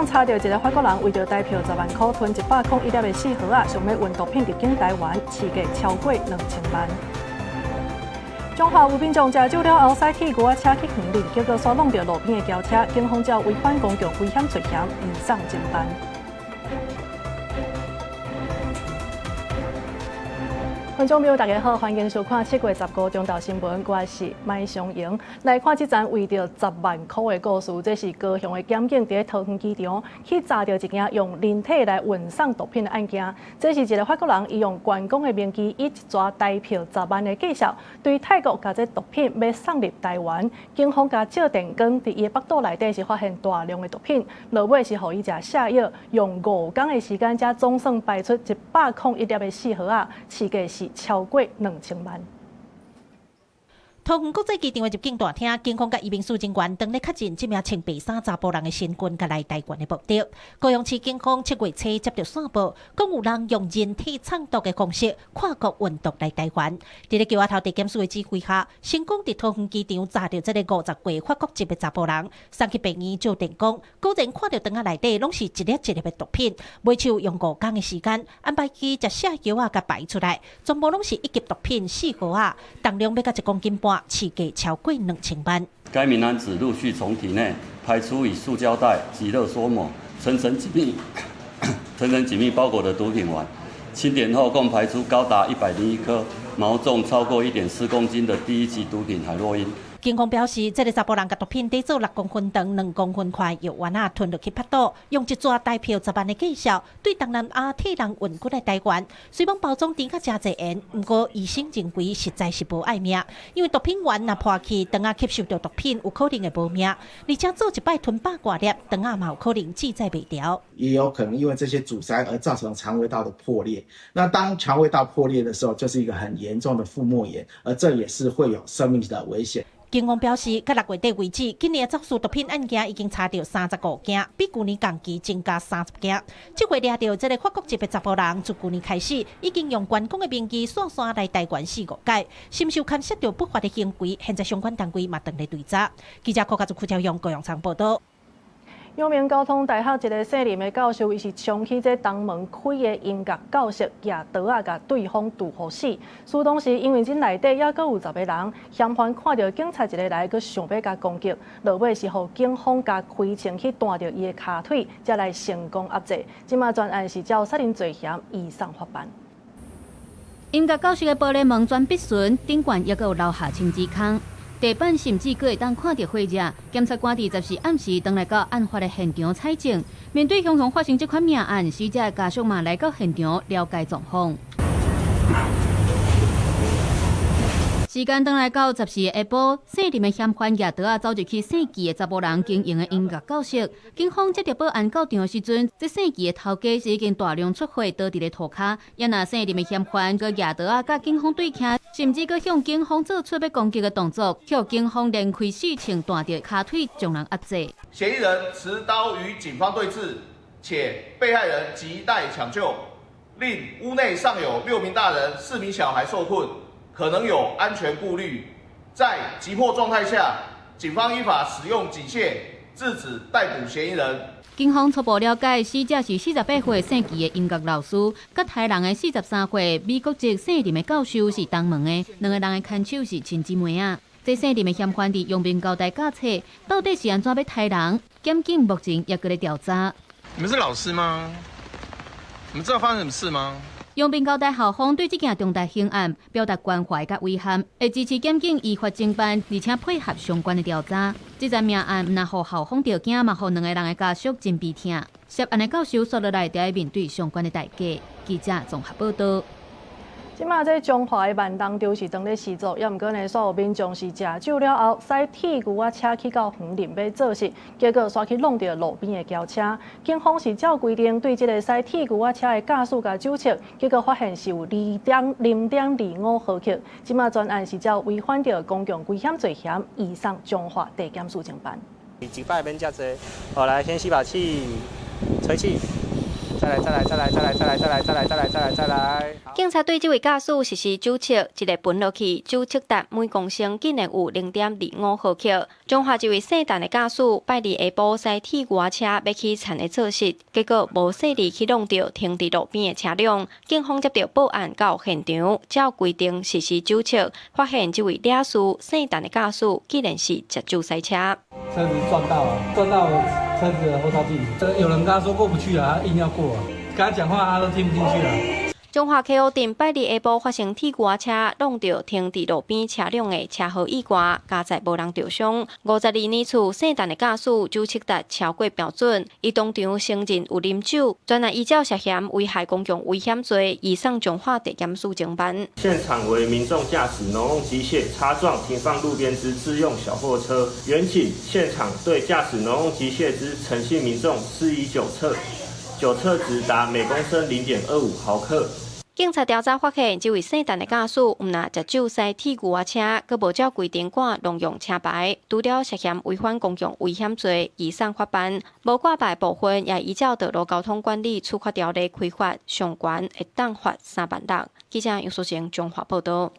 港查到一个法国人为着台票10万块囤101粒4盒啊，想要运毒品入境台湾，市价超过2000万。中华有民众食酒了后，驶铁牛啊车去园林，结果煞弄到路边的轿车，警方照违反公共危险罪嫌移送侦办。观众朋友，大家好，欢迎收看7月15中昼新闻，我是麦尚莹。来看这桩为着10万块的故事，这是高雄的检警在桃园机场去查到一件用人体来运送毒品的案件。这是一个法国人，伊用员工的名义以一抓台票10万的计数，对泰国把这毒品要送入台湾。警方甲照电光，伫伊的腹肚内底是发现大量的毒品，落尾是互伊食下药，用5天的时间，才总算排出101粒的4盒啊，市价是超过2000万。桃园国际机场的入境大厅，警方甲移民署警员当日确认这名穿白衫查甫人的身份，甲来台湾的目的。高雄市警方7月初接到线报，讲有人用人体藏毒的方式跨国运毒来台湾。伫咧桥仔头地检署的指挥下，成功伫桃园机场查到这个50岁法国籍的查甫人，送去病院做电工，果然看到肠仔内底拢是一粒一粒的毒品。尾手用5天的时间安排去食下药啊，甲排出来，全部拢是一级毒品4盒啊，重量要到1公斤半。市价超过2000万。该名男子陆续从体内排出以塑胶袋及勒索膜层层紧密包裹的毒品丸，清点后共排出高达101颗、毛重超过1.4公斤的第1级毒品海洛因。警方表示，这个查甫人甲毒品制作6公分长、2公分宽药丸啊，吞入去腹肚，用一抓台票10万的计数，对东南亚替人运过来台湾。虽讲包装添甲真济严，不过医生认为实在是无爱命，因为毒品丸若破去，肠仔吸收到毒品，有可能会无命，而且做一摆吞100多粒，肠仔嘛有可能记载袂掉。也有可能因为这些阻塞而造成肠胃道的破裂。那当肠胃道破裂的时候，就是一个很严重的腹膜炎，而这也是会有生命的危险。警方表示，到6月底为止，今年的肇事毒品案件已经查到35件，比去年同期增加30件。这回抓到这个法国籍的查甫人，自去年开始已经用员工的名义线来台湾4、5届，深受牵涉到不法的行为。现在相关单位嘛等来追查。记者柯家族खु朝阳场报道。阳明交通大学一个姓林的教授，伊是冲起这东门开的音乐教室，拿刀啊，甲对方堵好死。事当时因为这内底还阁有10个人，嫌犯看到警察一个来，佮想要甲攻击，落尾是互警方甲开枪去弹到伊的骹腿，才来成功压制。即马专案是照杀人罪嫌移送法办。音乐教室的玻璃门全壁损，顶管也阁有留下青枝孔。地板甚至阁会当看到火热，检察官伫10时暗时登来到案发的现场采证。面对雄雄发生这款命案，死者的家属嘛来到现场了解状况。时间登来到10时下晡，姓林的嫌犯拿刀啊走入去姓纪的查甫人经营的音乐教室。警方接到报案到场的时阵，这姓纪的头家是已经大量出血倒伫咧涂骹，也那姓林的嫌犯佮拿刀啊甲警方对徛，甚至佮向警方做出要攻击的动作，向警方连开4枪弹着骹腿，将人压制。嫌疑人持刀与警方对峙，且被害人亟待抢救，令屋内尚有6名大人、4名小孩受困。可能有安全顾虑，在急迫状态下，警方依法使用警械制止逮捕嫌疑人。警方初步了解，死者是48岁姓纪的音乐老师，甲台人的43岁美国籍姓林的教授是同门的，2个人的看守是亲姊妹啊。这姓林的嫌犯伫阳明交大驾册，到底是安怎要杀人？检警目前也搁咧调查。你们是老师吗？你们知道发生什么事吗？阳明交大校方对这件重大刑案表达关怀甲遗憾，会支持检警依法侦办，而且配合相关的调查。这桩命案若互校方着惊，嘛互2个人的家属真悲痛。涉案的教授所落来就要面对相关的代价。记者综合报道。即马在中华的万东都是当咧施作，也毋过呢，所有民众是食酒了后，驶铁牛啊车去到园林要做事，结果煞去弄到路边的轿车。警方是照规定对这个驶铁牛啊车的驾驶甲酒测，结果发现是有0.25毫克。即马专案是照违反着公共危险罪嫌移送中华地检署侦办。警方免遮济，后来先吸把气，吹气。来。警察对这位驾驶实施酒测，一个分落去，酒测值每公升竟然有0.25毫克。中华这位姓陈的驾驶，拜二下晡驶铁外车要去田的测试，结果无细力去弄到停伫路边的车辆。警方接到报案到现场，照规定实施酒测，发现这位驾驶姓陈的驾驶竟然是食酒赛车。车子撞到车子的后照镜，有人跟他说过不去啊，他硬要过啊，跟他讲话他都听不进去啊。中华 KO 店拜二下晡发生铁外车弄到停伫路边车辆的车号意外，加载无人受伤。52年次姓陈的驾驶酒测值超过标准，伊当场承认有啉酒，专案依照涉嫌危害公共危险罪，移送中华地检署侦办。现场为民众驾驶农用机械擦撞停放路边之自用小货车，员警现场对驾驶农用机械之诚信民众施以酒测，酒测值达每公升0.25毫克。警察调查发现，这位姓陈的驾驶毋但食酒驶铁外车，佮无照规定挂农用车牌，除了涉嫌违反公共危险罪，移送法办。无挂牌部分也依照道路交通管理处罚条例开罚，上悬会当罚3万元。记者杨淑成中华报道。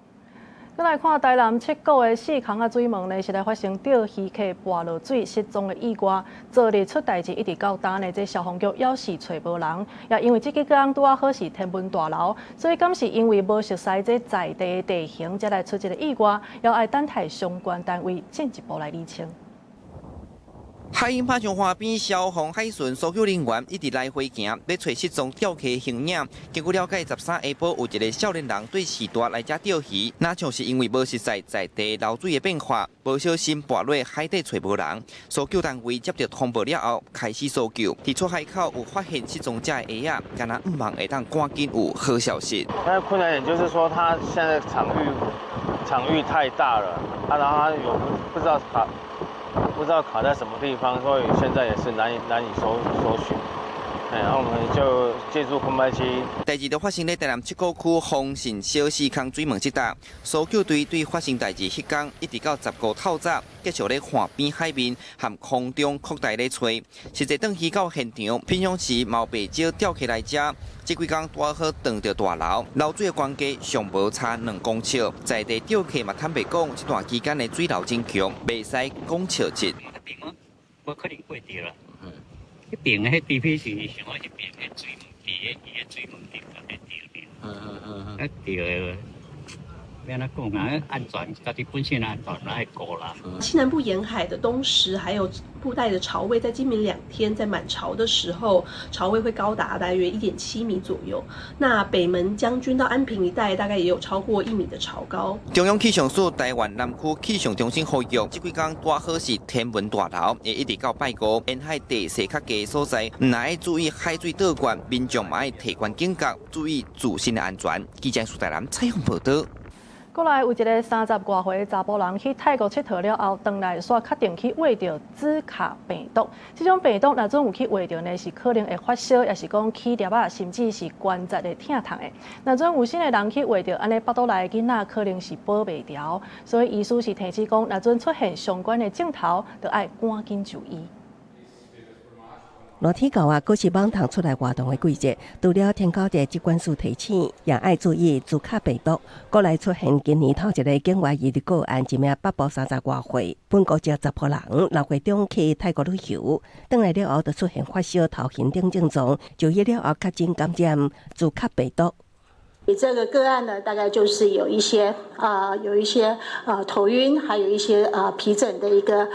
再来看台南七股的四坑仔水门呢，是来发生钓鱼客泼落水失踪的意外。昨日出代志一直到今呢，这消防局要是找无人，也因为这个个人拄啊好是天文大楼，所以敢是因为无熟悉这在地的地形，才来出这个意外，要爱等待相关单位进一步来厘清。海印拍上花边消防海巡所有人员一直来回行，要找失踪钓客形影。经过了解，13下晡有一个少年人对时大来遮钓鱼，那像是因为无熟悉在地流水的变化，无小心跌落海底找无人。搜救单位接到通报了后，开始搜救。提出海口有发现失踪者的鞋仔，敢若唔望会当赶紧有好消息。那困难点就是说，他现在场域太大了，然后他有不知道卡在什么地方，所以现在也是难以搜寻。然后我们就借助空拍机。代志就发生在台南七股区丰盛小四坑水门这带，搜救队对发生代志迄天一直到15透早，继续咧岸边海面和空中扩大咧找。实际登去到现场，平常时毛白少钓客来遮。这几天拄好撞到大楼，流水的关系上无差2公尺。在地钓客嘛坦白讲，这段期间的水流真强，袂使讲笑值。我可能过掉了。迄边的迄地皮是上好一边的水门地，伊的水门顶在地边。啊，钓。要那讲啊，安全，家己本身安全来顾啦。西南部沿海的东石还有布袋的潮位，在今明2天在满潮的时候，潮位会高达大约1.7米左右。那北门将军到安平一带，大概也有超过1米的潮高。中央气象署台湾南区气象中心呼吁，这几天大好是天文大楼，也一直到拜五，沿海地势较低的所在，唔爱注意海水倒灌，民众嘛爱提高警觉，注意自身的安全。记者苏台南采访报道。过来有一个30多岁的查甫人去泰国佚佗了后，回来煞确定去挖到紫卡病毒。这种病毒若准有去挖到呢，是可能会发烧，也是讲起粒啊，甚至是关节会疼痛的。若准有心的人去挖到，安尼腹肚内的囡仔可能是保袂牢，所以医师是提醒讲，若准出现相关的症头，就要赶紧就医。热天到啊，阁是网虫出来活动的季节。除了天高地疾管署提醒，也爱注意朱卡病毒。过来出现今年头一个境外移入个案，一名北部30多岁本国籍查甫人，6月中去泰国旅游，回来了后就出现发烧、头晕等症状，就医了后确诊感染朱卡病毒。这个个案呢，大概就是有一些头晕，还有一些皮疹的一个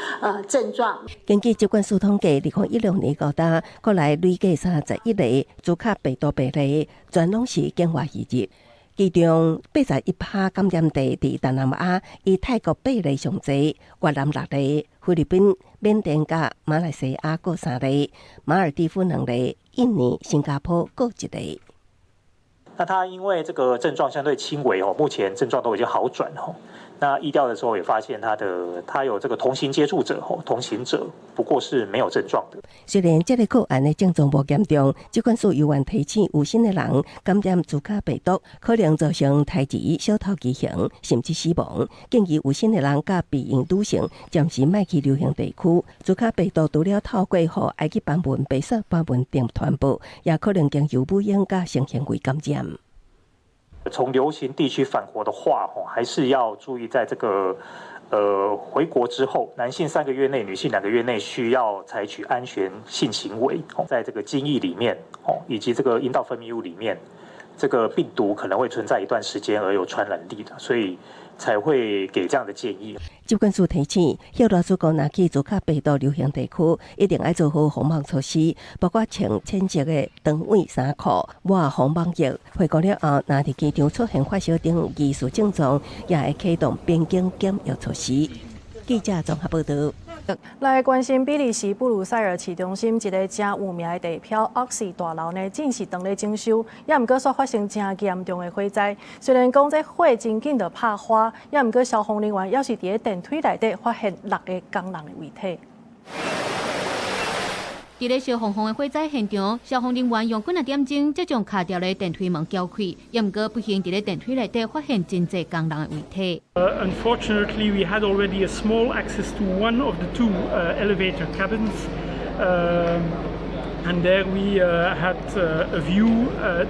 症状。根据疾管署统计，2016年到达过来累计31例朱卡病毒病例，全拢是境外移入。其中81%感染地伫东南亚，以泰国8例上侪，越南6例，菲律宾、缅甸甲马来西亚各3例，马尔地夫2例，印尼、新加坡各1例。那他因为这个症状相对轻微目前症状都已经好转那疫调的时候也发现他有这个同行接触者同行者，不过是没有症状的。虽然这个个案的症状无严重，疾管署犹原提醒有心的人感染猪卡病毒，可能造成胎児、小头畸形甚至死亡。建议有心的人甲避孕女性暂时莫去流行地区。猪卡病毒除了透过互埃及斑纹、白色斑纹等传播，也可能经由母婴甲性行为感染。从流行地区返国的话，还是要注意在这个回国之后，男性3个月内，女性2个月内需要采取安全性行为。在这个精液里面，以及这个阴道分泌物里面，这个病毒可能会存在一段时间而有传染力的，所以才会给这样的建议。疾管署提醒，许多出国若去猪卡病毒流行地区，一定要做好防范措施，包括穿清洁的长袜、衫裤、抹防蚊液。回国了后，若伫机场出现发烧等疑似症状，也会启动边境检疫措施。记者综合报道。来关心比利时布鲁塞尔市中心一个真有名的地标奥斯大楼呢，正是当咧整修，也毋过煞发生真严重的火灾。虽然讲这火真紧就拍花，也毋过消防人员也是伫电梯内底发现6个工人的遗体。伫咧烧烘烘的火灾现场，消防人员用几啊点钟才将卡掉的电梯门撬开，也毋过不幸伫咧电梯内底发现真侪工人的遗体。Unfortunately, we had already a small access to one of the two elevator cabins, and there we had a view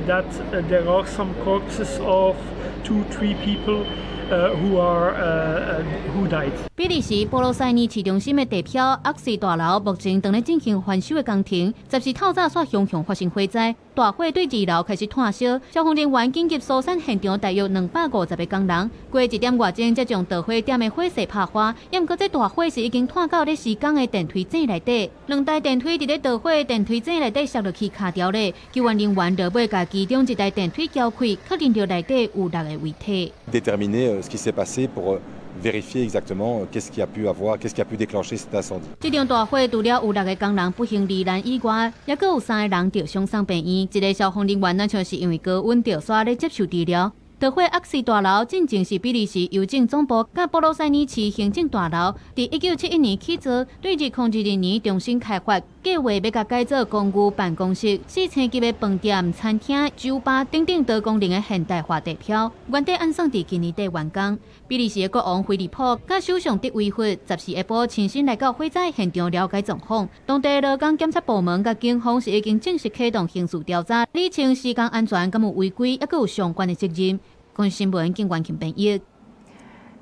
that there are some corpses of 2-3 people. Who died? 比利时波罗塞尼市中心的地标奥斯大楼目前正在进行翻修的工程，暂时透早煞熊熊发生火灾，大火对2楼开始炭烧，消防人员紧急疏散现场大约250个工人，过1点外钟才将导火点的火势拍花。也毋过这大火是已经炭到咧施工的电梯井内底，2台电梯伫咧导火电梯井内底摔落去卡掉咧，救援人员落尾甲其中1台电梯撬开，确认到内底有6个遗体。Déterminer ce qui s'est passé pour vérifier exactement qu'est-ce qui a pu déclencher cet incendie. 这场大火除了有6个工人不幸罹难以外，也阁有3个人着伤送病院。一个消防人员，像是因为高温着刷咧接受治疗。导火奥斯大楼正正是比利时邮政总部甲波罗塞尼市行政大楼，伫1971年起造，对2012年重新开发，计划要甲改造公寓办公室、4星级的饭店、餐厅、酒吧等等多功能的现代化地标，原底安送伫今年底完工。比利时的国王菲利普甲首相德维弗10时下晡亲身来到火灾现场了解状况，当地劳工检察部门甲警方是已经正式启动刑事调查，厘清施工安全敢有违规，也阁有相关的责任。关新闻警官김Ben益。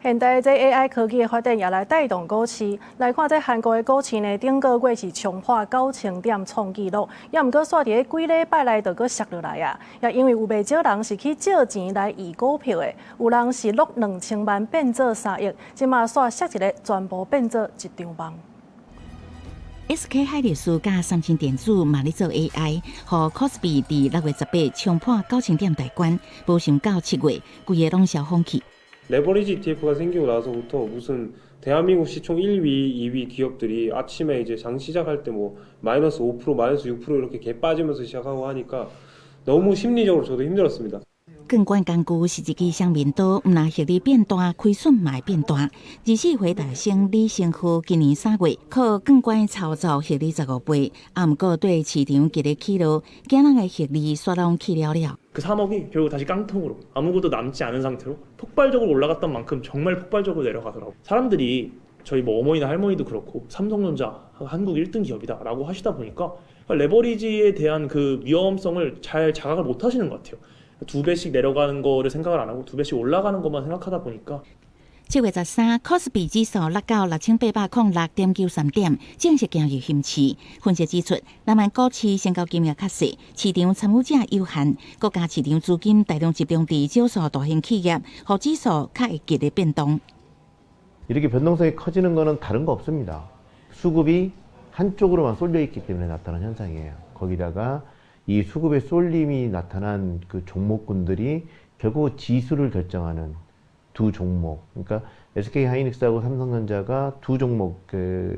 现代这 AI 科技的发展也来带动股市。来看这韩国的股市呢，顶个月是冲破9000点创纪录，也毋过煞伫咧几礼拜内就阁摔落来啊。也因为有袂少人是去借钱来移股票的，有人是落2000万变做3亿，即马煞摔一个全部变做1张梦。SK 海力士甲三星电子嘛咧做 AI， 和 Kospi 伫6月18冲破9000点大关，无想到7月规个拢消风去。 레버리지 ETF가 생기고 나서부터 무슨 대한민국 시총 1위, 2위 기업들이 아침에 이제 장 시작할 때 뭐 마이너스 5%, 마이너스 6% 이렇게 개 빠지면서 시작하고 하니까 너무 심리적으로 저도 힘들었습니다. 更关工具是一支双面刀，毋但获利变大，亏损嘛会变大。24回大升李胜富今年3月靠更关操作获利15倍，啊毋过对市场激烈起落，今仔个获利刷拢去了了。 그 3억이 결국 다시 깡통으로 아무것도 남지 않은 상태로 폭발적으로 올라갔던 만큼 정말 폭발적으로 내려가더라고요. 사람들이 저희 뭐 어머니나 할머니도 그렇고 삼성전자 한국 1등 기업이다라고 하시다 보니까 레버리지에 대한 그 위험성을 잘 자각을 못 하시는 것 같아요. 2배씩 내려가는 거를 생각을 안 하고 2배씩 올라가는 것만 생각하다 보니까 7月13， Kospi 指数落到6806.93点，正式进入熊市。分析指出，南韩股市升高金额较细，市场参与者有限，国家市场资金大量集中伫少数大型企业，和指数较会激烈变动。 이렇게 변동성이 커지는 것은 다른 거 없습니다. 수급이 한쪽으로만 쏠려 있기 때문에 나타난 현상이에요. 거기다가 이 수급의 쏠림이 나타난 그 종목군들이 결국 지수를 결정하는 두 종목, 그러니까 SK하이닉스하고 삼성전자가 두 종목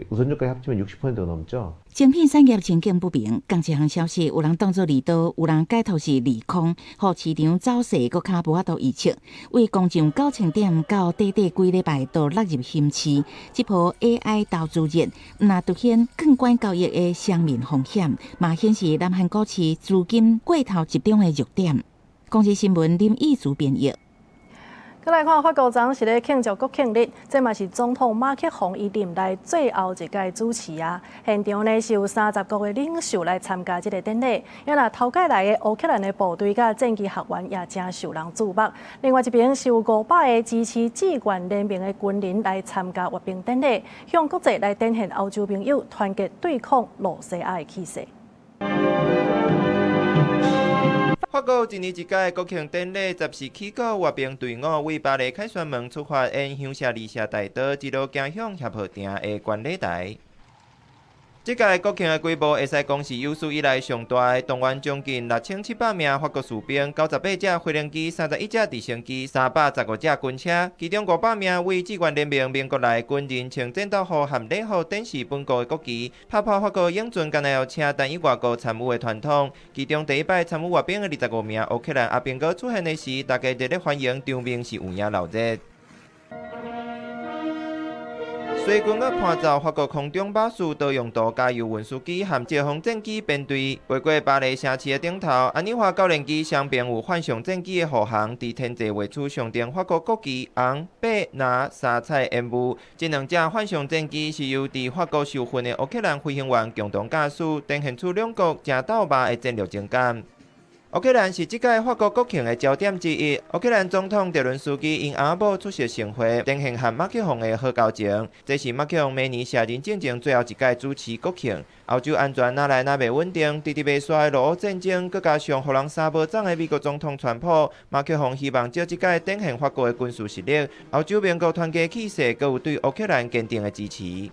우선주가에 합치면 60%가 넘죠. 晶片产业前景不明，共一项消息有人当作利多，有人解读是利空，互市场走势搁较无法度预测。为工上9000点到短几礼拜都落入熊市，这波 AI 投资热，那凸显监管交易的双面风险，嘛显示南韩股市资金过头集中的弱点。公司新闻林义竹编译。再来看法国昨是咧庆祝国庆日，这嘛是总统马克宏伊任内最后一届主持啊。现场呢是有30国的领袖来参加这个典礼，也那头届来的乌克兰的部队甲战机学员也真受人注目。另外一边是有500个支持志愿联盟的军人来参加阅兵典礼，向国际来展现欧洲朋友团结对抗罗西亚的气势。法国一年一届的国庆典礼，10时起到，阅兵队伍为巴黎凯旋门出发，沿香榭丽舍大道一路行向协和亭的观礼台。这届国庆的规模会使讲是有史以来上大的，动员将近6700名法国士兵、98架飞行机、31架直升机、315架军车，其中500名为志愿联盟民国内军人穿战斗服和礼服，展示本国的国旗，拍拍法国英俊干有车单以外国参与的传统。其中第一摆参与阅兵的25名乌克兰阿兵哥出现的时，大家热烈欢迎，场面是有影闹热。随军搁伴奏法国空中巴士多用途加油运输机和解放战机编队，飞过巴黎城市的顶头。安妮华教练机双边有反向战机的护航，伫天际画出象征法国国旗红、白、蓝三彩烟雾。这两架反向战机是由伫法国受训的乌克兰飞行员共同驾驶，呈现出两国正斗拔的战略情感。乌克兰是这届法国国庆的焦点之一。乌克兰总统泽伦斯基因阿某出席盛会，展现和马克宏的好交情。这是马克宏每年卸任正最后一届主持国庆。欧洲安全哪来哪袂稳定，直直袂煞的俄乌战争，佮加上互人杀无涨的美国总统川普，马克宏希望借这届展现法国的军事实力，欧洲民国团结气势，佮有对乌克兰坚定的支持。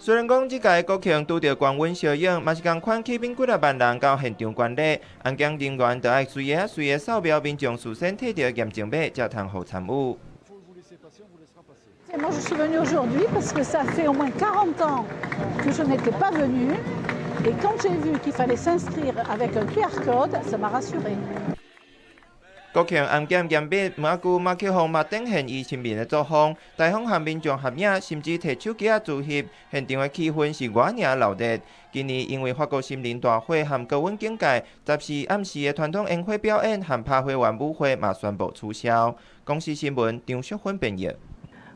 虽然讲这届国庆拄到高温效应，嘛是共款起兵几啊万人到现场观礼，安检人员就爱随个扫描民众事先摕到验证码，才通好参与。Moi, je suis venue aujourd'hui parce que ça fait au moins 40 ans que je n'étais pas venue. Et quand j'ai vu qu'il fallait s'inscrire avec un QR code, ça m'a rassurée. 国庆安检严密，马克宏嘛展现伊亲民的作风，大方和民众合影，甚至摕手机自翕，现场的气氛是外尔热闹。今年因为法国森林大火和高温警戒，10时暗时的传统烟火表演和拍花环舞会嘛宣布取消。公司新闻张淑芬编译。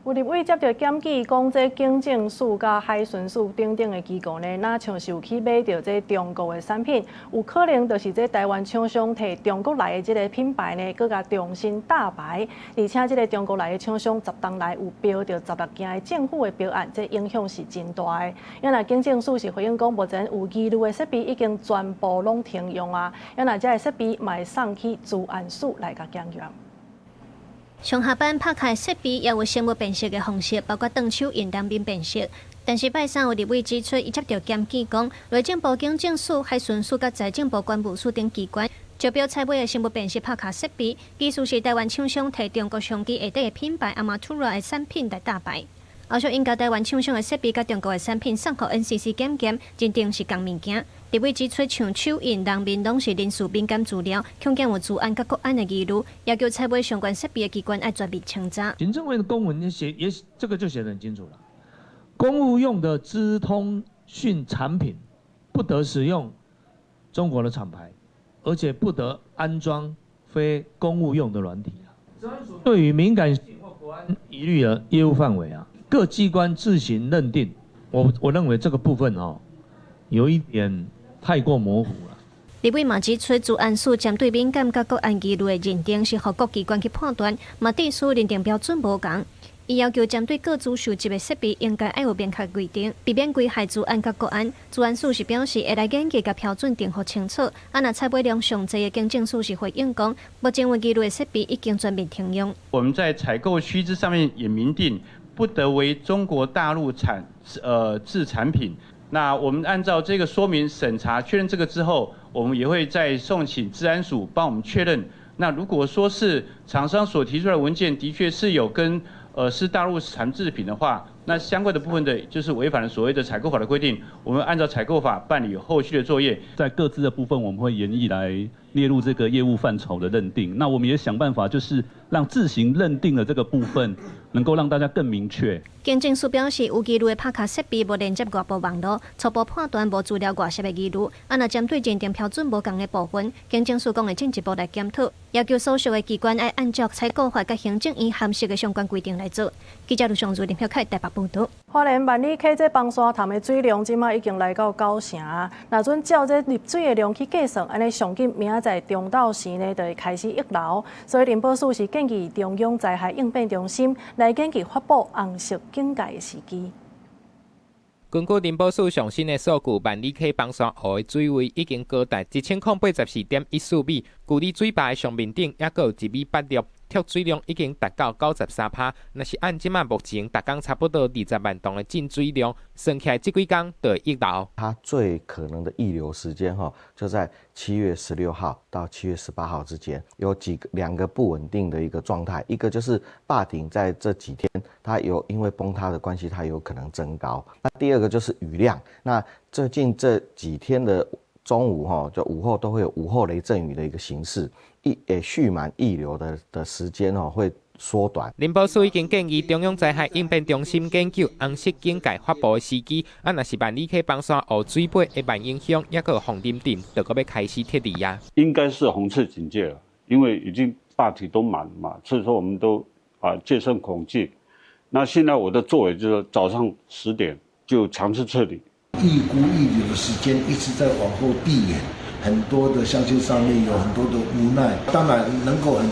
有立委接到检举，讲这警政署、甲海巡署等等的机构呢，哪像是有去买到这中国的产品，有可能就是这台湾厂商摕中国来的这个品牌呢，佮甲重新打牌，而且这个中国来的厂商10档内有标到16件的政府的标案，这影响是真大的。因那警政署是回应讲，目前有疑虑的设备已经全部拢停用啊，因那这个设备嘛会送去治安署来甲检验。上下班拍开设备也有生物辨识的方式，包括动手用人面辨识。但是拜三有立委指出，伊接到检举讲，内政部警政署、海巡署甲财政部关务署等机关招标采买的生物辨识拍卡设备，技术是台湾厂商摕中国相机下底的品牌Amatura的产品来打败。后续因甲台湾厂商的设备甲中国的产品送互 NCC 检验，认定是同物件。立委指出，像手印、人面拢是人事敏感资料，恐惊有治安甲国安的疑虑，要求采买相关设备的机关要全面清查。行政院的公文也这个就写得很清楚了，公务用的资通讯产品不得使用中国的厂牌，而且不得安装非公务用的软体。对于敏感性或国安疑虑的业务范围啊，各机关自行认定。我认为这个部分有一点太过模糊了。立委嘛指出，治安署针对敏感甲国安疑虑的认定是互各机关去判断，嘛地区认定标准无同。伊要求针对各自收集的设备，应该要有明确规定，避免危害治安甲国安。治安署是表示会来研究甲标准定好清楚。若采买量上济的警政署是回应讲，目前有疑虑的设备已经全面停用。我们在采购须知上面也明定，不得为中国大陆制产品。那我们按照这个说明审查确认这个之后，我们也会再送请治安署帮我们确认那如果说是厂商所提出来的文件的确是有跟是大陆产制品的话，那相关的部分的就是违反了所谓的采购法的规定，我们按照采购法办理后续的作业。在各自的部分，我们会研议来列入这个业务范畴的认定。那我们也想办法，就是让自行认定的这个部分，能够让大家更明确。经证署表示，有记录的拍卡设备无连接外部网络，初步判断无资料外泄的记录。若针对认定标准无同的部分，经证署讲会进一步来检讨，要求所属的机关要按照采购法甲行政院函释的相关规定来做。记者卢尚如林晓凯台北报道。花莲万里溪这崩山潭的水量，即马已经来到9成。若准照这入水的量去计算，安尼上紧明仔载中昼时呢，就会开始溢流。所以林保署是建议中央灾害应变中心来紧急发布红色警戒的时机。根据林保署上新的数据，万里溪崩山湖的水位已经高达1084.14米，距离水坝的上面顶还有1米86，蓄水量已经达到93%。若是按即马目前每天差不多20万吨的进水量，算起来这几天就会溢流。它最可能的溢流时间就在7月16号到7月18号之间，有2个不稳定的一个状态，一个就是坝顶在这几天它因为崩塌的关系，它有可能增高。那第二个就是雨量，那最近这几天的中午就午后都会有午后雷阵雨的一个形式，蓄满溢流的时间会缩短。林保署已经建议中央灾害应变中心研究红色警戒发布的时机。若是万里溪崩山湖水位的慢影响，也有洪林镇，就要开始撤离啊。应该是红色警戒了，因为已经坝体都满嘛，所以说我们都戒慎恐惧。那现在我的作为就是早上10点就强制撤离。预估溢流的时间一直在往后递延，很多的乡亲上面有很多的无奈。当然能够很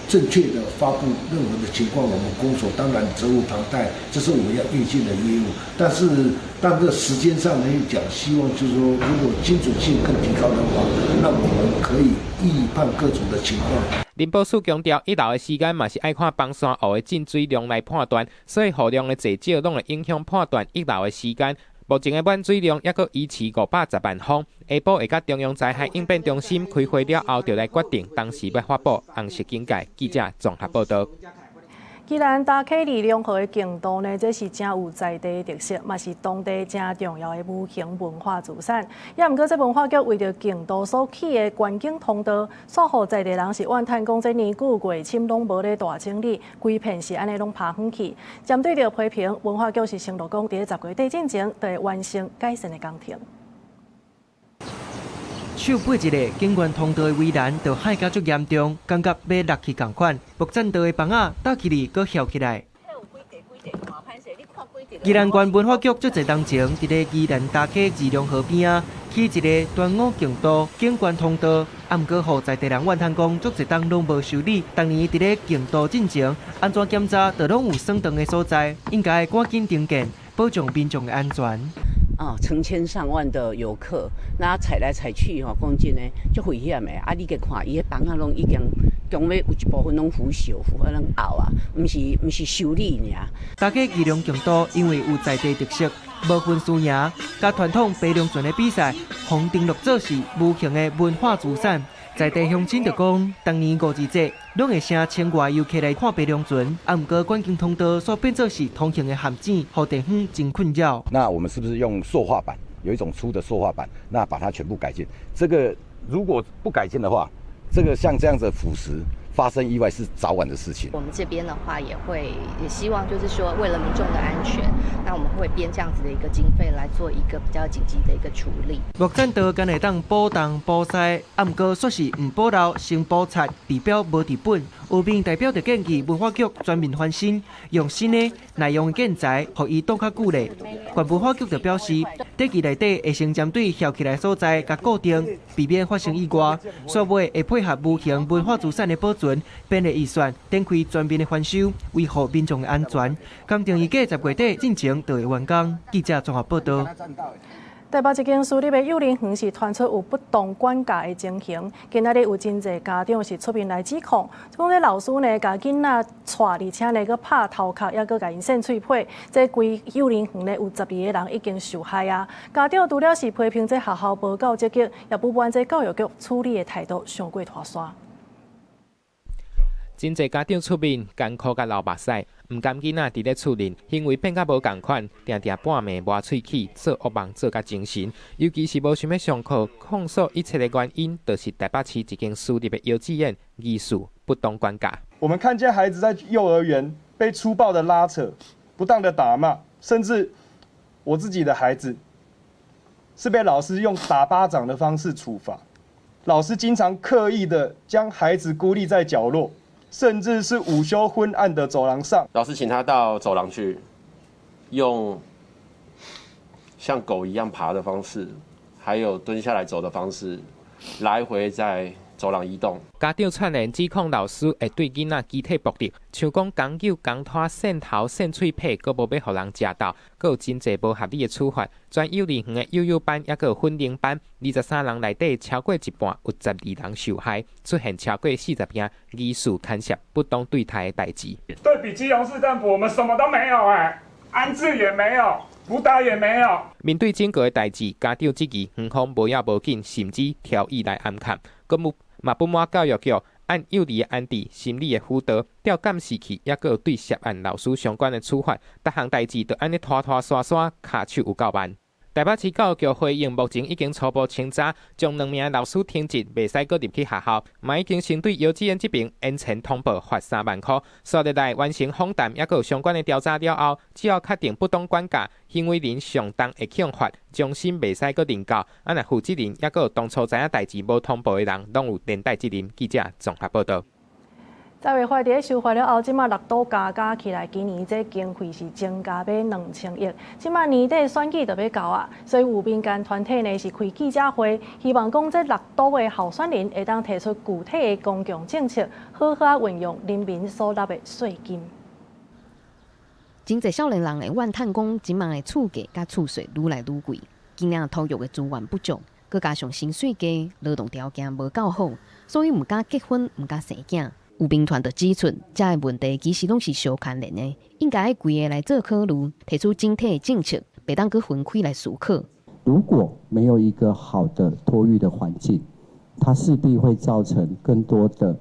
正确的发布任何的情况，我们公所当然责无旁贷，这是我们要运行的业务。但这时间上来讲，希望就是说，如果精准性更提高的话，那我们可以预判各种的情况。林保署强调，溢流的时间嘛是爱看崩山湖的进水量来判断，所以雨量的济少，拢会影响判断溢流的时间。目前的满水量还佫维持510万方，下晡会甲中央灾害应变中心开会了后，就来决定当时要发布红色警戒。记者综合报道。既然打起利用河的竞渡呢，这是真有在地的特色，嘛是当地真重要的无形文化资产。也毋过，这文化局为着竞渡所起的观景通道，所予在地人是怨叹讲，这年久过深拢无咧大整理，规片是安尼拢爬远去。针对着批评，文化局是承诺讲，伫10月底之前，就会完成改善的工程。受8日的景观通道的围栏，就害甲足严重，感觉要落去共款。木栈道的房仔搭起哩，搁翘起来。宜兰县文化局足侪当前，伫咧宜兰大溪二龙河边啊，起一个端午竞渡景观通道，毋过互在地人怨叹讲，足侪档拢无修理。当年伫咧竞渡进前，安全检查就拢有算长的所在，应该赶紧停建，保障民众的安全。成千上万的游客，那踩来踩去讲真诶，足危险诶。你去看，伊迄房仔拢已经强要有一部分拢腐朽，拢凹啊，毋是修理尔。大溪二龙竞渡因为有在地特色，无分输赢，甲传统白龙船的比赛，互定落做是无形的文化资产。在地乡亲就讲，当年5日节，拢会请千外游客来看白龙船，毋过观景通道所变作是通行的陷阱，互地方真困扰。那我们是不是用塑化板？有一种粗的塑化板，那把它全部改进。这个如果不改进的话，这个像这样子的腐蚀，发生意外是早晚的事情。我们这边的话也希望就是说，为了民众的安全，那我们会编这样子的一个经费来做一个比较紧急的一个处理。木栈道敢会当保东保西，毋过说是唔保留，先保擦，地标无治本。有民代表就建议文化局全面翻新，用新的耐用建材，互伊挡较久咧。县文化局就表示，短期内底会先针对翘起来所在，甲固定，避免发生意外。所尾会配合无形文化资产的保存，编的预算展开全面的翻修，维护民众的安全。工程预计10月底进前就会完工。记者综合报道。台北一间私立的幼儿园是传出有不当管教的情形，今仔日有真侪家长是出面来指控，讲这老师呢，甲囡仔带，而且呢，佮拍头壳，也佮甲因扇喙皮，这规幼儿园呢有12个人已经受害啊。家长除了是批评这学校无够积极，也不满这教育局处理的态度上过拖沙。真侪家长出面艰苦甲流目屎，唔甘囡仔伫咧厝里，行为变甲无共款，定定半暝磨喙齿，做噩梦做甲精神。尤其是无想要上课，控诉一切的原因，就是台北市一间私立的幼稚园医术不当管教。我们看见孩子在幼儿园被粗暴的拉扯、不当的打骂，甚至我自己的孩子是被老师用打巴掌的方式处罚。老师经常刻意的将孩子孤立在角落，甚至是午休昏暗的走廊上。老师请他到走廊去，用像狗一样爬的方式，还有蹲下来走的方式，来回在走廊移动。家长串联指控老师会对囡仔肢体暴力，像讲讲究、讲拖、扇头、扇嘴皮，阁无要互人食到，阁有真侪无合理的处罚。全幼儿园的幼幼班，也阁有混龄班，23人内底超过一半有12人受害，出现超过40件疑似牵涉不当对待的代志。对比基隆市政府，我们什么都没有安置也没有，辅导也没有。面对整个的代志，家长质疑园方无要无紧，甚至挑意来暗砍，嘛不满教育局按幼儿的安置、心理的辅导、调监视器，也阁有对涉案老师相关的处罚，各项代志都安尼拖刷刷，骹手有够慢。台北市教育局回应，目前已经初步清查，将2名老师停职，袂使搁入去学校，嘛已经先对幼稚园这边延前通报罚3万块。数日内完成访谈，也阁有相关的调查了后，只要确定不当管教行为人上当会向罚，终身袂使搁任教。若负责人，也阁有当初知影代志无通报的人，拢有连带责任。记者综合报道。在卫法伫修法了后，即马6都加起来，今年这经费是增加要2000亿。即马年底选举就要到啊，所以有民间团体呢是开记者会，希望讲这6都的候选人会当提出具体的公共政策，好好运用人民所纳的税金。真侪少年人会怨叹讲，即马的厝价甲厝税愈来愈贵，今年投入的资源不足，佮加上薪水低、劳动条件无够好，所以唔敢结婚、唔敢生囝。有兵团就指出，这个问题其实拢是相牵连的，应该规个来做考虑，提出整体的政策，别当去分开来思考。如果没有一个好的托育的环境，它势必会造成更多的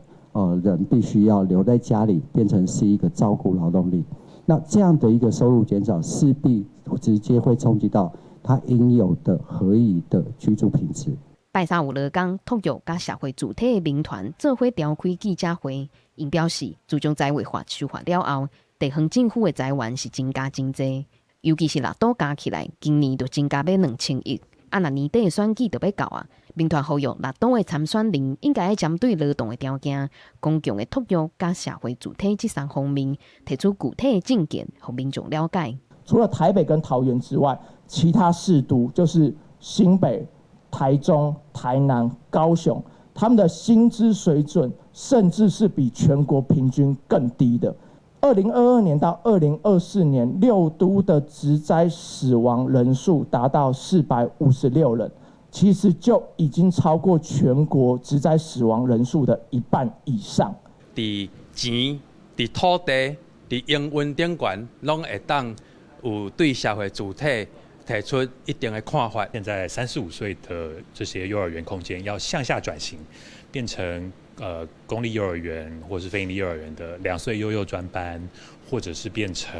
人必须要留在家里，变成是一个照顾劳动力。那这样的一个收入减少，势必直接会冲击到他应有的合理的居住品质。拜三有劳工、托育甲社会主体的民团做伙召开记者会，因表示，自从财委法修法了后，地方政府的财源是增加真济，尤其是6都加起来，今年就增加要2000亿。若年底的选举就要到啊，民团呼吁6都的参选人应该针对劳动的条件、公共的托育甲社会主体这3方面，提出具体的政见，让民众了解。除了台北跟桃园之外，其他市都就是新北、台中、台南、高雄，他们的薪资水准甚至是比全国平均更低的。2022年到2024年，6都的职灾死亡人数达到456人，其实就已经超过全国职灾死亡人数的1半以上。伫钱、伫土地、伫营运顶悬，拢会当有对社会主体提出一定的看法。现在3、15岁的这些幼儿园空间要向下转型，变成公立幼儿园或是非营利幼儿园的2岁幼幼专班，或者是变成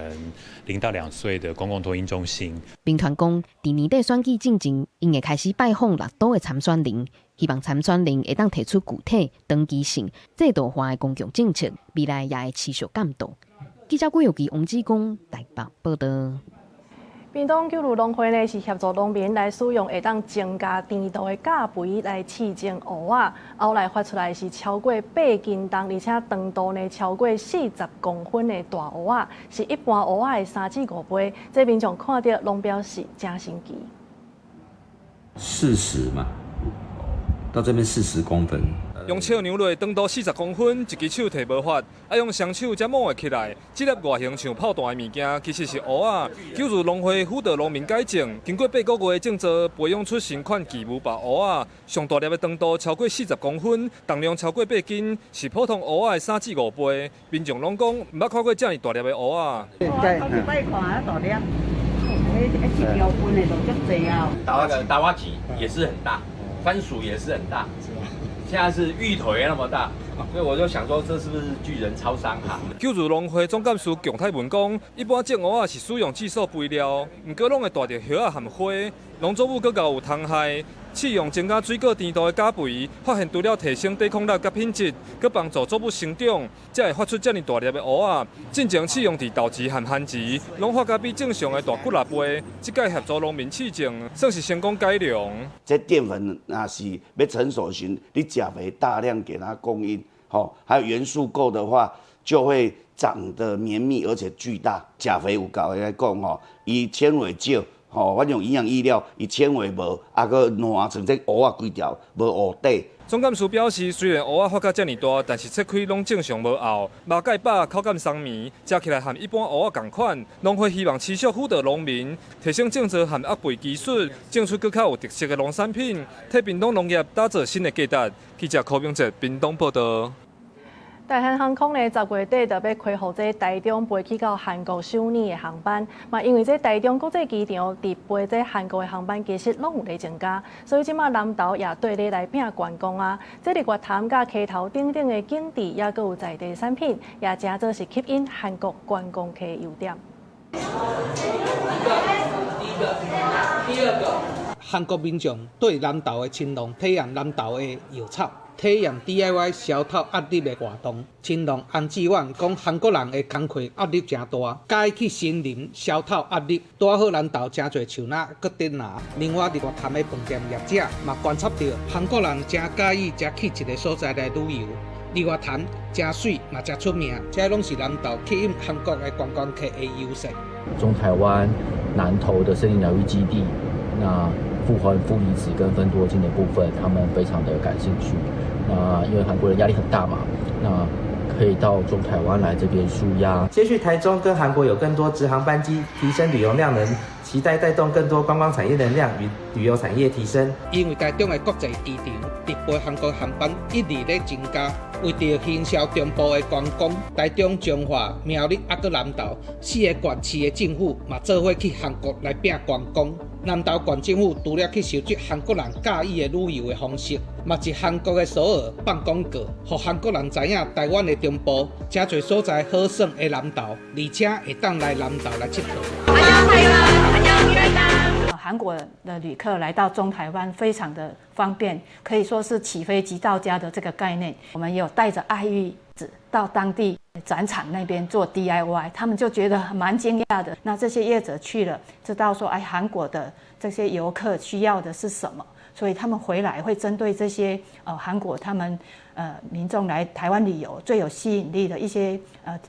0到2岁的公共托婴中心。兵团讲，伫年底选举进前，因会开始拜访6都的参选人，希望参选人会当提出具体、长期性、制度化的公共政策，未来也会持续监督。记者郭友基、王志光台北报道。屏东九如农会呢是协助农民来使用会当增加甜度的镓肥来饲种蚵仔，后来发出来是超过8斤重，而且长度呢超过40公分的大蚵仔，是一般蚵仔的3至5倍。这民众看到拢表示真神奇。40嘛，到这边40公分。用手量落长度40公分，一只手提无法，要用双手才摸会起来。这粒外形像炮弹的物件，其实是蚵仔。九如农会辅导农民改种，经过8个月的种植，培养出新款巨无霸蚵仔。上大粒的长度超过40公分，重量超过8斤，是普通蚵仔的3至5倍。民众拢讲毋捌看过这么大粒的蚵仔。我摆看啊，大粒，1条分的都足济啊。大蛙鲫也是很大，番薯也是很大。现在是芋头也那么大，所以我就想说，这是不是巨人超商哈？救助农会总干事强泰文讲，一般种蚵仔是使用技术肥料，毋过拢会带着叶仔含花，农作物更加有虫害。试用增加水果甜度的钾肥，发现除了提升抵抗力甲品质，佮帮助作物生长，才会发出这么大粒的蚵仔。进前试用伫豆豉和番薯，拢发甲比正常的大骨力杯。这届协助农民试种，算是成功改良。这淀粉那是要成熟时，你钾肥大量给它供应，还有元素够的话，就会长得绵密而且巨大。钾肥有够来讲伊纤维少。我用营养饲料，伊纤维无，个烂像这蚵仔规条无蚵底。总干事表示，虽然蚵仔发甲这么大，但是切开拢正常无拗，肉盖饱，口感松绵，食起来和一般蚵仔同款。农会希望持续辅导农民，提升种植和压肥技术，种出更较有特色的农产品，替屏东农业打造新的价值。记者柯明哲，屏东报道。大韩航空呢，10月底就要开放这台中飞去到韩国首尔的航班。嘛，因为这台中国际机场伫飞这韩国的航班其实拢有在增加，所以即马南投也对咧来拼观光啊。这里月潭甲溪头等等的景点，也佫有在地产品，也真做是吸引韩国观光客的优点。第二个，韩国民众对南投的青龙体验南投的药草。体验 DIY 消透压力的活动，青龙安志远讲韩国人的工课压力真大，介去森林消透压力，带好南投真侪树仔搁得拿。另外，伫外滩的饭店业者嘛观察到，韩国人真介意真去一个所在来旅游。离外滩真水嘛真出名，这拢是南投吸引韩国的观光客的优势。中台湾南投的森林疗愈基地，那复环负离子跟芬多精的部分，他们非常的感兴趣。那因为韩国人压力很大嘛，那可以到中台湾来这边舒压。接续台中跟韩国有更多直航班机，提升旅游量能，期待带动更多观光产业能量与旅游产业提升。因为台中的国际机场直飞韩国航班一直在增加，为着行销中部的观光，台中、彰化、苗栗还佫南投4个县市的政府嘛做伙去韩国来拼观光。南投县政府除了去收集韩国人介意的旅游的方式，嘛是韩国的首尔放广告，让韩国人知影台湾的中部真侪所在好耍的南投，而且会当来南投来佚佗。韩国的旅客来到中台湾非常的方便，可以说是起飞即到家的这个概念。我们也有带着爱玉子到当地展场那边做 DIY， 他们就觉得蛮惊讶的。那这些业者去了，知道说，韩国的这些游客需要的是什么，所以他们回来会针对这些韩国他们民众来台湾旅游最有吸引力的一些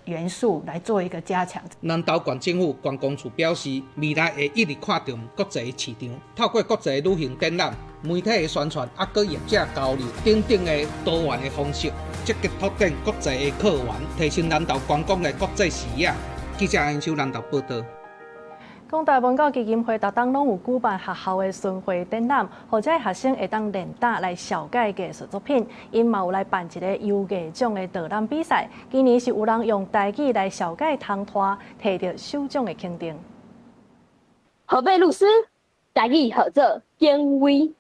元素来做一个加强。南投县政府观光处表示，未来会一直看重国际市场，透过国际旅行展览、媒体的宣传，还佫业者交流等等的多元的方式，积极拓展国际的客源，提升南投观光的国际视野。记者研究南投报道。广大文教基金会逐档拢有举办学校的巡回展览，或者学生会当练打来小解艺术作品。因嘛有来办一个优艺奖的导览比赛，今年是有人用台语来小解通拖，摕到首奖的肯定。河北律师台语号做敬畏，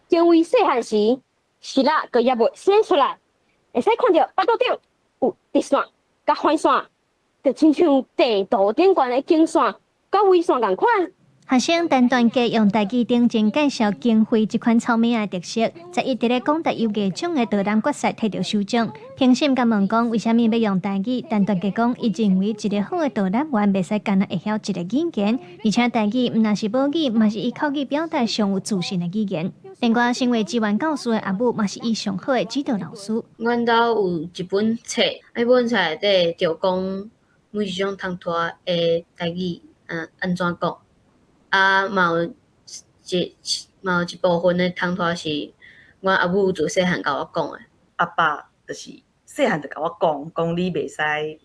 敬畏细汉时，是啦，个也未生出来，会使看到巴肚顶有直线甲反线。就亲像地图顶悬的经线，甲纬线同款。学生陈团结用台语顶前介绍经费这款草莓的特色，在一直咧广达优艺奖的导览决赛摕到首奖。评审甲问讲为虾米要用台语，陈团结讲，伊认为一个好的导览员袂使干那会晓一个语言，而且台语毋但是母语，嘛是以口语表达上有自信的语言。另外，身为志愿教师的阿母，嘛是伊上好的指导老师。阮兜有一本册，迄本册内底就讲。每一种通拖的台语，安怎讲？嘛有一部分的通拖是阮阿母自细汉甲我讲的。阿爸就是细汉就甲我讲你袂使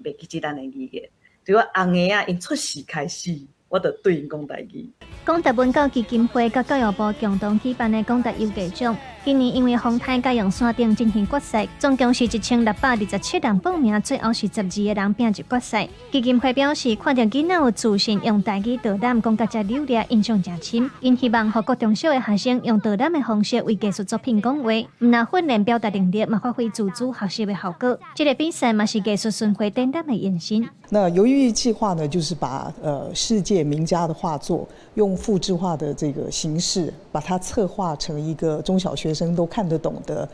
袂记即咱的语言。对我翁个因出世开始，我就对因讲台语。广达文教基金会甲教育部共同举办的广达优佳奖，今年因为风台甲用线顶进行决赛，总共是1627人报名，最后是12个人拼入决赛。基金会表示，看到囡仔有自信用台语导览，讲甲遮流利，印象真深。因希望予各中小的学生用导览的方式为艺术作品讲话，唔但训练表达能力，嘛发挥自主学习的效果。这个比赛嘛是艺术巡回展览的延伸。那游艺计划呢，就是把世界名家的画作用复制化的这个形式，把它策划成一个中小学生都看得懂的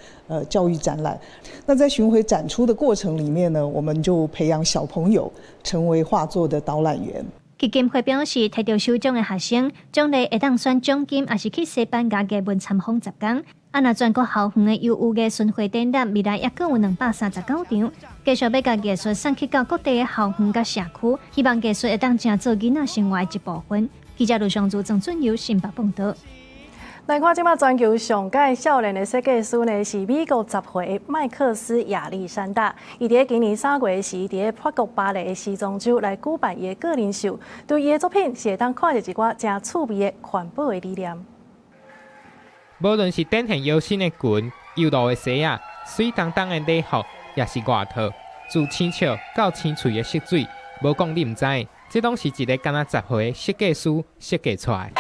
教育展览。那在巡回展出的过程里面呢，我们就培养小朋友成为画作的导览员。基金会表示，摕到首奖的学生，奖励会当选奖金，也是去西班牙艺文参访10天。若全国校园的优舞艺巡回展览，未来也阁有239场，继续要甲艺术送去到各地的校园甲社区，希望艺术会当成做囡仔生活的一部分。记者卢尚珠、郑俊佑新北报道。来看即马全球上届少年的设计师呢，是美国10岁的麦克斯·亚历山大。伊伫今年3月时，伫法国巴黎的时装周来举办伊的个人秀，对伊的作品是会当看到一寡真趣味的环保的理念。无论是展现腰身的裙、幼露的鞋啊、水当当的礼服，也是外套，自青笑到青翠的色水，无讲你唔知，这拢是一个敢若10岁的设计师设计出来。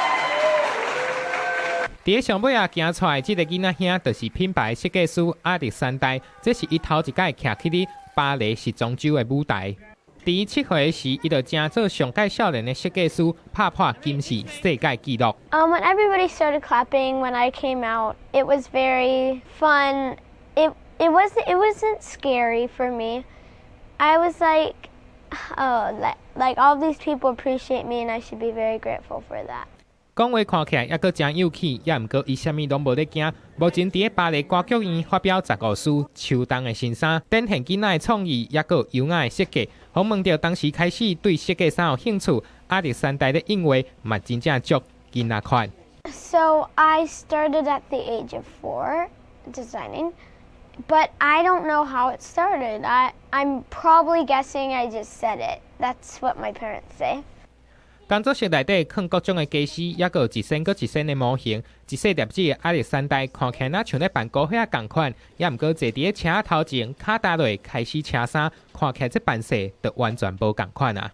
伫上尾啊行出来，这个囡仔兄就是品牌设计师亚历山大，这是伊头一届徛起伫巴黎时装周的舞台。第7岁时，伊就正做上届少年的设計師，拍破金氏世界紀錄。When everybody started clapping when I came out, it was very fun. It wasn't scary for me. I was like, oh, like all these people appreciate me, and I should be very grateful for that. 讲话看起来也阁真有气，也毋过伊啥物拢无咧惊。目前伫巴黎歌剧院发表15首秋冬的新衫，展现囡仔的創意，也阁優雅的設計。訪問到當時開始對設計衫有興趣，亞歷山大的印畫嘛真正足囡仔款。So I started at the age of 4 designing, but I don't know how it started. I'm probably guessing I just said it. That's what my parents say. 工作室内底放各種的家私，也閣有一身閣一身的模型。一細粒子的亞歷山大看起來像咧辦高血同款，也毋過坐佇咧車頭前，腳踏落開始車衫，看起來這版式就完全無同款啊。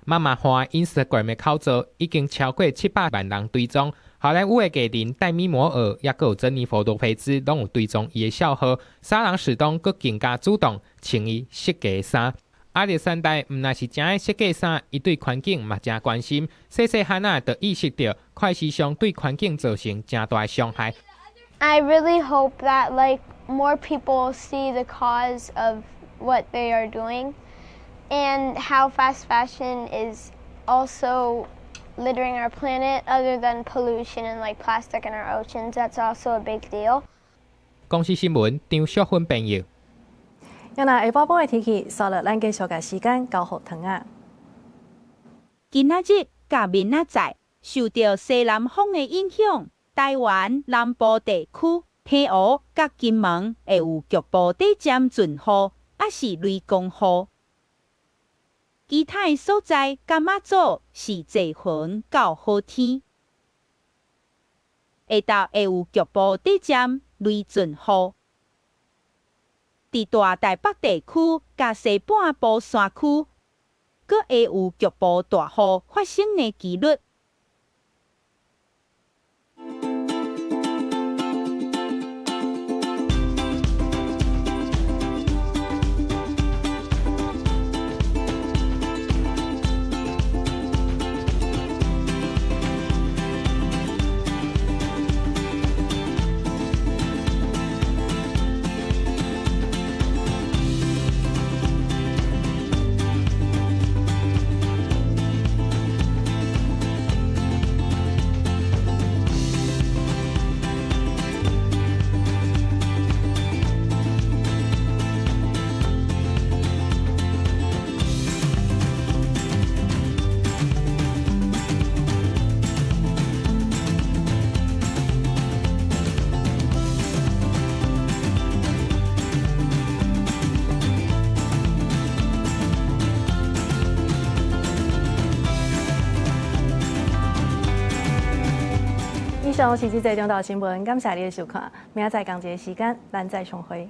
媽媽花 Instagram 的口罩已經超過700萬人追蹤，好萊塢的藝人戴米摩爾，也閣有珍妮佛·羅佩茲，攏有追蹤伊的笑號。沙朗史東閣更加主動穿伊設計的衫。亞歷山大毋但是真愛設計衫，伊對環境嘛真關心。細細漢仔就意識到快時尚對環境造成真大傷害。I really hope that like more people see the cause of what they are doing, and how fast fashion is also littering our planet. Other than pollution and like plastic in our oceans, that's also a big deal. 公司新聞張淑芬朋友。今日下晡晡的天氣，稍後咱繼續甲時間交互糖啊。今仔日甲明仔載受到西南風的影響，台灣南部地區平湖甲金門會有局部地漸陣雨，也是雷公雨。其他的所在甲馬祖是濟雲到好天，下晝會有局部地漸雷陣雨。伫大台北地區甲西半部山區，閣會有局部大雨發生的幾率。上是这则中岛新闻，感谢你的收看，明仔载同一个时间，咱再相会。